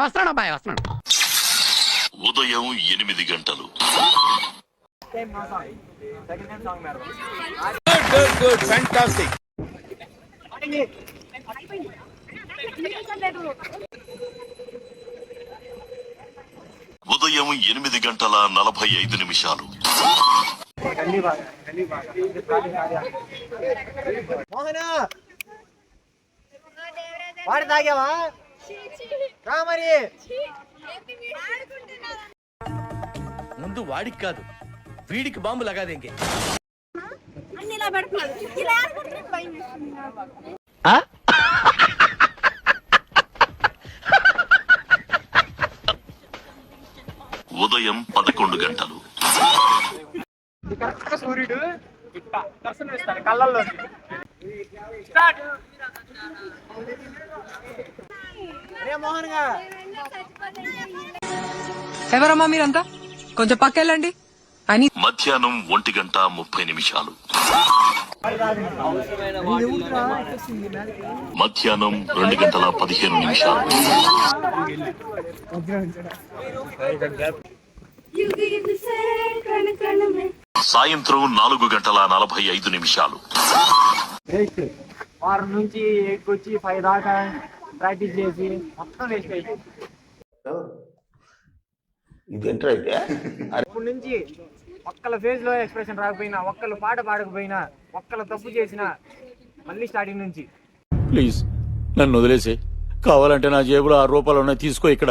వస్తున్నాడు అబ్బాయి వస్తున్నాడు. ఉదయం 8 గంటలు. ఉదయం 8:45. మోహన వాడి తాగావా రా మరి. ముందు వాడికి కాదు వీడికి బాంబు లగాదేంగే. ఉదయం 11 గంటలు. సూర్యుడు దర్శనం ఇస్తాడు కళ్ళల్లో. మోహన్ గా ఎవరమ్మా మీరంతా? కొంచెం పక్కెళ్ళండి అని. మధ్యాహ్నం 1:30. మధ్యాహ్నం 2:15. సాయంత్రం 4:45. వారం నుంచి 8 వచ్చి 5 దాకా ప్రాక్టీస్ చేసి మొత్తం వేస్ట్ అయిపోయింది. ఇప్పటి నుంచి ఒక్కల ఫేజ్ లో ఎక్స్ప్రెషన్ రాకపోయినా, ఒక్కళ్ళు పాట పాడకపోయినా, ఒక్కళ్ళు తప్పు చేసినా మళ్ళీ స్టార్టింగ్ నుంచి. ప్లీజ్ నన్ను వదిలేసి, కావాలంటే నా జేబులో 6 రూపాయలు ఉన్నాయి, తీసుకో ఇక్కడ.